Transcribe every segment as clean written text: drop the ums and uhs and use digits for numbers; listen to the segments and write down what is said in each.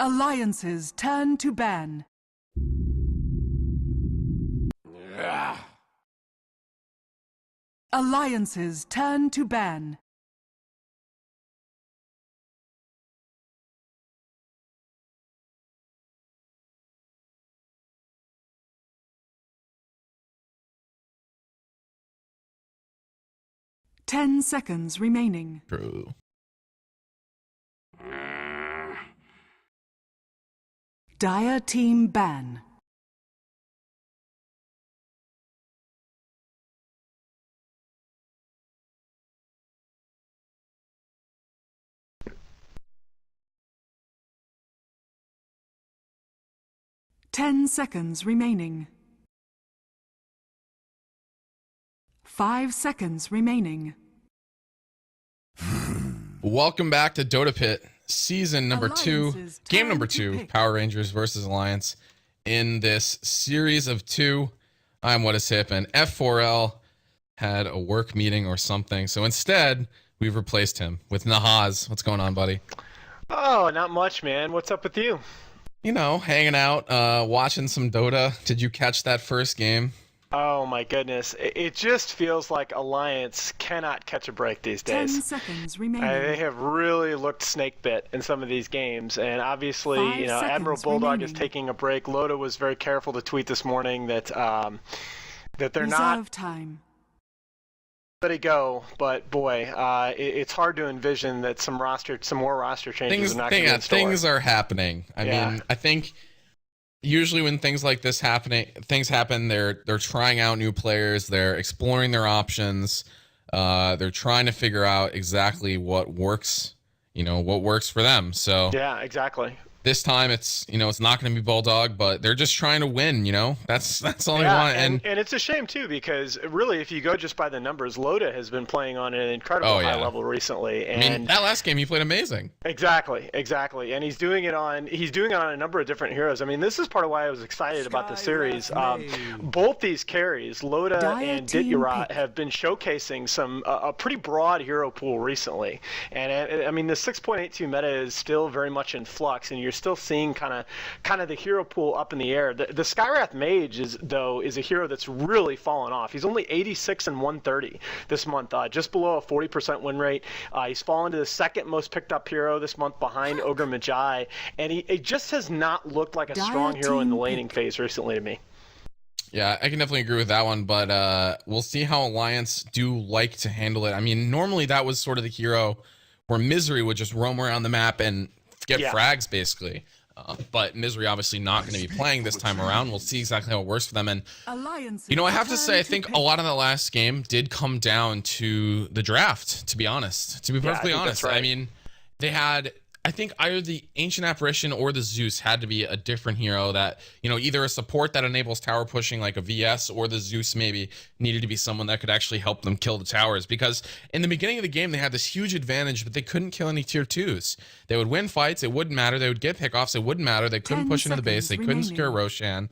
Alliances turn to ban. Alliances turn to ban. Ten seconds remaining. True. Dire team ban. 10 seconds remaining. 5 seconds remaining. Welcome back to Dota Pit, season number 2, game number 2, Power Rangers versus Alliance. In this series of 2, I'm What Is Hip, and F4L had a work meeting or something, so instead, we've replaced him with Nahaz. What's going on, buddy? Oh, not much, man. What's up with you? You know, hanging out, watching some Dota. Did you catch that first game? Oh my goodness. It just feels like Alliance cannot catch a break these days. 10 seconds remaining. They have really looked snake bit in some of these games, and obviously, 5 you know, Admiral seconds Bulldog remaining. is taking a break. Loda was very careful to tweet this morning that that they're Reserve not time. let it go, but boy, it's hard to envision that some more roster changes are not going to be in store. Things are happening. I mean, I think usually when things like this happen, they're trying out new players, they're exploring their options, they're trying to figure out exactly what works, what works for them. So yeah, exactly. This time it's not going to be Bulldog, but they're just trying to win. That's all they want. And it's a shame too, because really, if you go just by the numbers, Loda has been playing on an incredible high level recently. And I mean, that last game he played amazing. Exactly, and he's doing it on a number of different heroes. I mean, this is part of why I was excited about the series. Both these carries, Loda and Dityarat, have been showcasing a pretty broad hero pool recently. And I mean, the 6.82 meta is still very much in flux, and you're still seeing kind of the hero pool up in the air. The Skywrath Mage is a hero that's really fallen off. He's only 86 and 130 this month, just below a 40% win rate. He's fallen to the second most picked up hero this month behind Ogre Magi, and he just has not looked like a strong hero in the laning phase recently to me. Yeah, I can definitely agree with that one, but we'll see how Alliance do like to handle it. I mean, normally that was sort of the hero where Misery would just roam around the map and get frags, basically. But Misery obviously not going to be playing this time around. We'll see exactly how it works for them. And, I have to say, I think a lot of the last game did come down to the draft, to be honest. To be perfectly honest. Right. I mean, they had... I think either the Ancient Apparition or the Zeus had to be a different hero that, either a support that enables tower pushing like a VS, or the Zeus maybe needed to be someone that could actually help them kill the towers. Because in the beginning of the game, they had this huge advantage, but they couldn't kill any tier 2s. They would win fights, it wouldn't matter. They would get pickoffs, it wouldn't matter. They couldn't push into the base, they couldn't secure Roshan.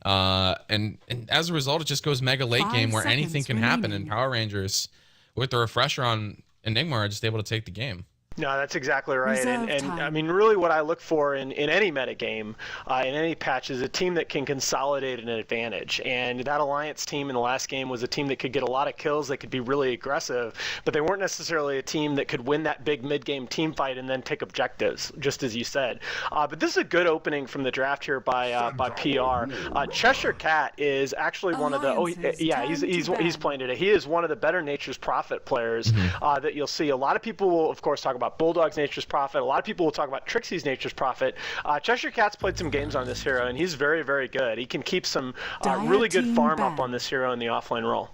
And as a result, it just goes mega late game where anything can happen. And Power Rangers, with the refresher on Enigma, are just able to take the game. No, that's exactly right. And I mean, really what I look for in any metagame, in any patch, is a team that can consolidate an advantage. And that Alliance team in the last game was a team that could get a lot of kills, that could be really aggressive, but they weren't necessarily a team that could win that big mid-game team fight and then take objectives, just as you said. But this is a good opening from the draft here by PR. Cheshire Cat is actually one of the... he's playing today. He is one of the better Nature's Prophet players that you'll see. A lot of people will, of course, talk about Bulldog's Nature's Prophet. A lot of people will talk about Trixie's Nature's Prophet. Cheshire Cat's played some games on this hero, and he's very, very good. He can keep some really good farm up on this hero in the offlane role.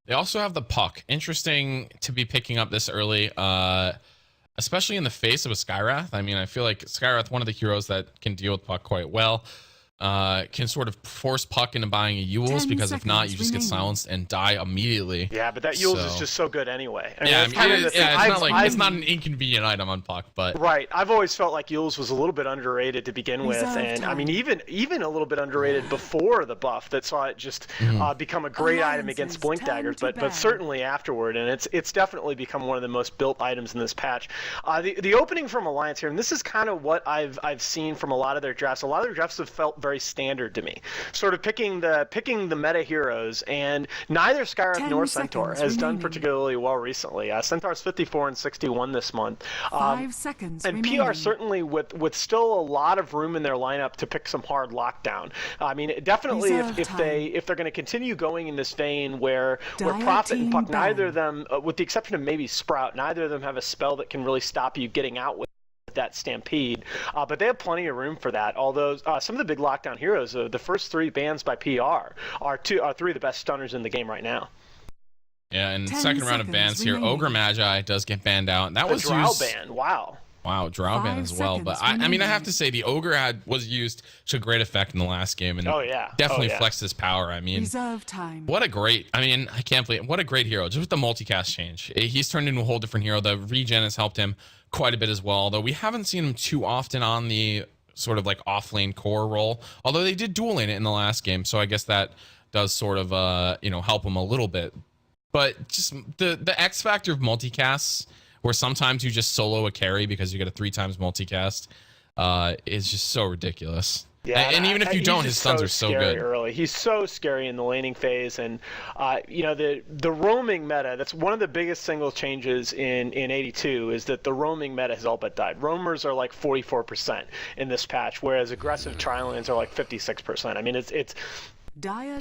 They also have the Puck. Interesting to be picking up this early, especially in the face of a Skywrath. I mean, I feel like Skywrath, one of the heroes that can deal with Puck quite well. can sort of force puck into buying a Yules, because if not, you just get silenced and die immediately. Yeah, but that Yules is just so good anyway. I mean, it's not an inconvenient item on puck, but right. I've always felt like Yules was a little bit underrated to begin with, and I mean even a little bit underrated before the buff that saw it just become a great item against Blink Daggers, but certainly afterward, and it's definitely become one of the most built items in this patch. The opening from Alliance here, and this is kind of what I've seen from a lot of their drafts. A lot of their drafts have felt very standard to me, sort of picking the meta heroes, and neither Skywrath nor Centaur has done particularly well recently. Centaur's 54 and 61 this month. 5 seconds and remaining. PR certainly with still a lot of room in their lineup to pick some hard lockdown. I mean, definitely if they're going to continue going in this vein where Prophet and Puck, neither of them, with the exception of maybe Sprout, neither of them have a spell that can really stop you getting out with that Stampede, but they have plenty of room for that. Although some of the big lockdown heroes, the first 3 bans by PR are 3 of the best stunners in the game right now. Yeah, and second round of bans here, Ogre Magi does get banned out, and that was Drow used. ban. Wow, Drow ban as well. But I mean, I have to say the Ogre was used to great effect in the last game, and definitely flexed his power. I mean, reserve time. What a great! I mean, I can't believe what a great hero. Just with the multicast change, he's turned into a whole different hero. The regen has helped him quite a bit as well, though we haven't seen him too often on the sort of like off lane core role. Although they did dual lane it in the last game, so I guess that does sort of help him a little bit. But just the X factor of multicasts, where sometimes you just solo a carry because you get a 3 times multicast, is just so ridiculous. Yeah, and even if you don't, his stuns are so good. Early. He's so scary in the laning phase, and the roaming meta. That's one of the biggest single changes in 82 is that the roaming meta has all but died. Roamers are like 44% in this patch, whereas aggressive tri-lanes are like 56%. I mean, it's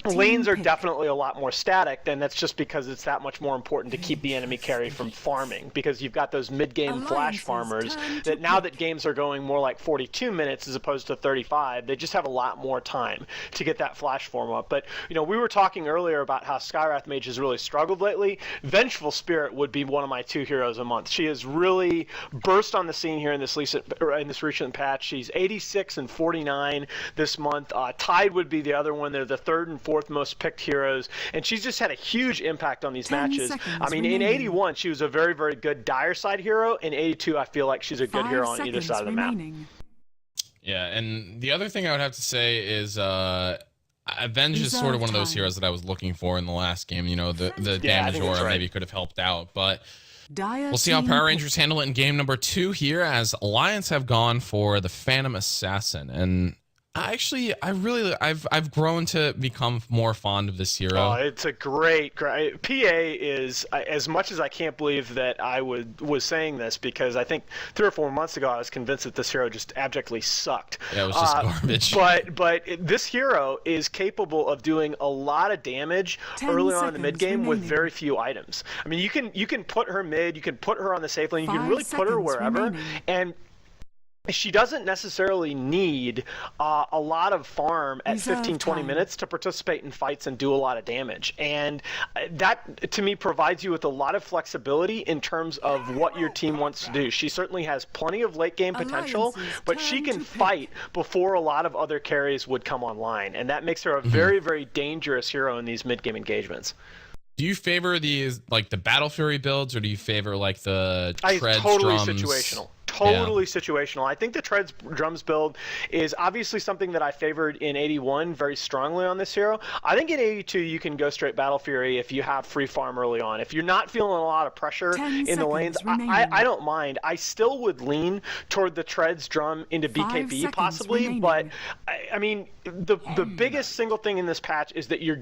lanes are definitely a lot more static, and that's just because it's that much more important to keep the enemy carry from farming, because you've got those mid-game flash farmers that now that games are going more like 42 minutes as opposed to 35, they just have a lot more time to get that flash form up. But we were talking earlier about how Skywrath Mage has really struggled lately. Vengeful Spirit would be one of my 2 heroes a month. She has really burst on the scene here in this recent patch. She's 86 and 49 this month. Tide would be the other one. They're the 3rd and 4th most picked heroes, and she's just had a huge impact on these matches. I mean, in 81 she was a very, very good dire side hero. In 82 I feel like she's a good hero on either side of the map. Yeah, and the other thing I would have to say is Avenge is sort of one of those heroes that I was looking for in the last game. The damage aura maybe could have helped out, but we'll see how Power Rangers handle it in game number 2 here, as Alliance have gone for the Phantom Assassin. And I've grown to become more fond of this hero. Oh, it's a great PA is, as much as I can't believe that I was saying this, because I think 3 or 4 months ago I was convinced that this hero just abjectly sucked. Yeah, it was just garbage. But this hero is capable of doing a lot of damage early on in the mid game with very few items. I mean, you can put her mid, you can put her on the safe lane, you can really put her wherever, and she doesn't necessarily need a lot of farm at 15-20 minutes to participate in fights and do a lot of damage, and that to me provides you with a lot of flexibility in terms of what your team wants to do. She certainly has plenty of late game potential, but she can fight before a lot of other carries would come online, and that makes her a very, very dangerous hero in these mid game engagements. Do you favor the Battle Fury builds, or do you favor like the Treads, totally drums? Situational. Totally situational. I think the Treads Drums build is obviously something that I favored in 81 very strongly on this hero. I think in 82 you can go straight Battle Fury if you have free farm early on. If you're not feeling a lot of pressure in the lanes, I don't mind. I still would lean toward the Treads Drum into BKB possibly, but I mean, the biggest single thing in this patch is that you're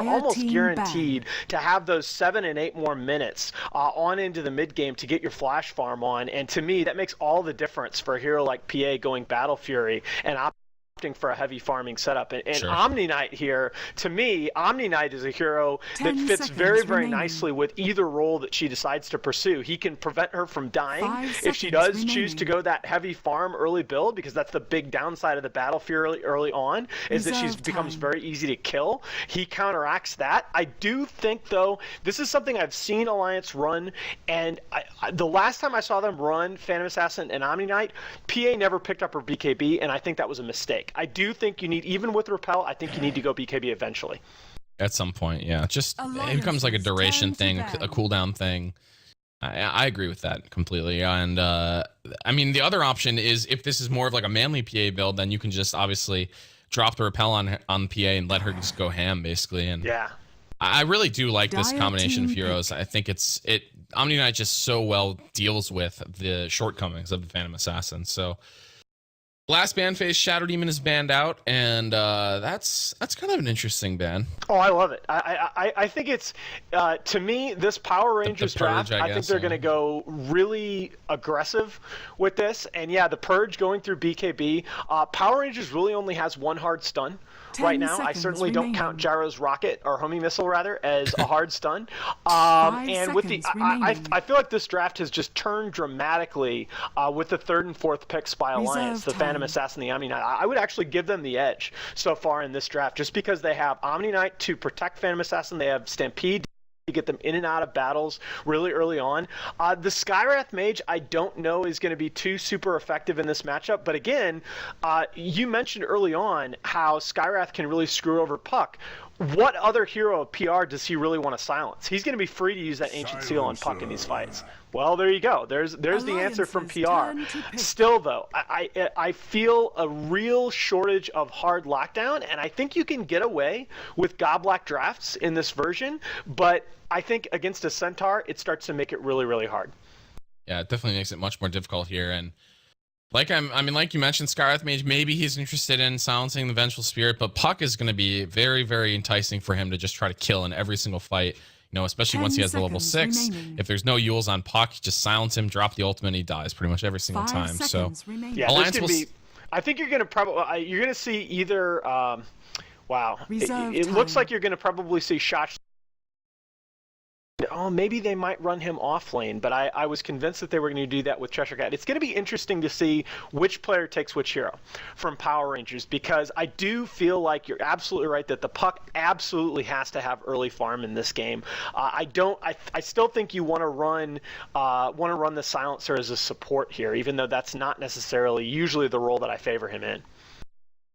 almost guaranteed to have those 7 and 8 more minutes on into the mid game to get your flash farm on. And to me, that makes all the difference for a hero like PA going Battle Fury and opting for a heavy farming setup. And sure. Omni Knight here, to me, Omni Knight is a hero that fits very, very nicely with either role that she decides to pursue. He can prevent her from dying if she does choose to go that heavy farm early build, because that's the big downside of the Battle Fury early on, is that she becomes very easy to kill. He counteracts that. I do think, though, this is something I've seen Alliance run, and the last time I saw them run Phantom Assassin and Omni Knight, PA never picked up her BKB, and I think that was a mistake. I do think you need, even with Repel, I think you need to go BKB eventually. At some point, yeah. Just it becomes like a duration thing, a cooldown thing. I agree with that completely. And I mean, the other option is if this is more of like a manly PA build, then you can just obviously drop the Repel on PA and let her just go ham, basically. And yeah, I really do like this combination of heroes. I think Omni Knight just so well deals with the shortcomings of the Phantom Assassin. So last ban phase, Shadow Demon is banned out, and that's kind of an interesting ban. Oh, I love it. I think it's, to me, this Power Rangers Purge, draft, I think they're going to go really aggressive with this. And yeah, the Purge going through BKB. Power Rangers really only has one hard stun right now. I certainly don't count Gyro's rocket, or homing missile rather, as a hard stun. And with the, I feel like this draft has just turned dramatically with the 3rd and 4th picks by Alliance, the Phantom Assassin, the Omni Knight. I would actually give them the edge so far in this draft, just because they have Omni Knight to protect Phantom Assassin, they have Stampede to get them in and out of battles really early on. The Skywrath Mage, I don't know is going to be too super effective in this matchup, but again, you mentioned early on how Skywrath can really screw over Puck. What other hero of PR does he really want to silence? He's going to be free to use that Ancient Seal on Puck in these fights. Well, there you go. There's the answer from PR. Still, though, I feel a real shortage of hard lockdown, and I think you can get away with Godblack drafts in this version, but I think against a Centaur, it starts to make it really, really hard. Yeah, it definitely makes it much more difficult here, and like I mean, like you mentioned, Skywrath Mage, maybe he's interested in silencing the Vengeful Spirit, but Puck is going to be very, very enticing for him to just try to kill in every single fight. You know, especially once he has the level 6. If there's no Yules on Puck, just silence him, drop the ultimate, and he dies pretty much every single time. So, yeah, Alliance will I think you're going to probably see either. Wow, it looks like you're going to probably see shots. Oh, maybe they might run him off lane, but I was convinced that they were going to do that with Cheshire Cat. It's going to be interesting to see which player takes which hero from Power Rangers, because I do feel like you're absolutely right that the Puck absolutely has to have early farm in this game. I still think you want to run the Silencer as a support here, even though that's not necessarily usually the role that I favor him in.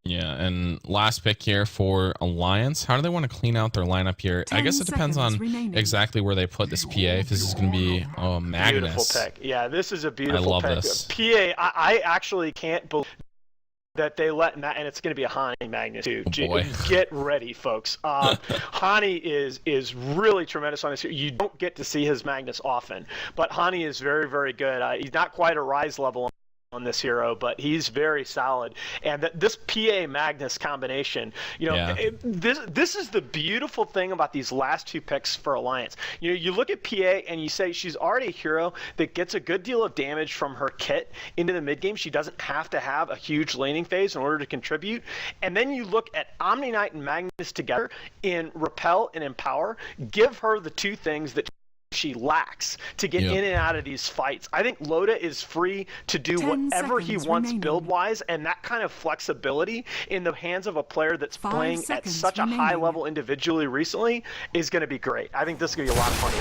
Yeah, and last pick here for Alliance. How do they want to clean out their lineup here? I guess it depends on exactly where they put this PA. If this is going to be Magnus. Beautiful pick. Yeah, this is a beautiful pick. I love this. PA, I actually can't believe that they let and it's going to be a Hani Magnus too. Oh boy. Get ready, folks. Hani is really tremendous on this. You don't get to see his Magnus often, but Hani is very, very good. He's not quite a Rise level on this hero, but he's very solid. And this PA Magnus combination, you know, this is the beautiful thing about these last 2 picks for Alliance. You know, you look at PA and you say she's already a hero that gets a good deal of damage from her kit into the mid game. She doesn't have to have a huge laning phase in order to contribute. And then you look at Omni Knight and Magnus together in Repel and Empower. Give her the 2 things that she lacks to get in and out of these fights. I think Loda is free to do whatever he wants build-wise, and that kind of flexibility in the hands of a player that's playing at such a high level individually recently is going to be great. I think this is going to be a lot of fun.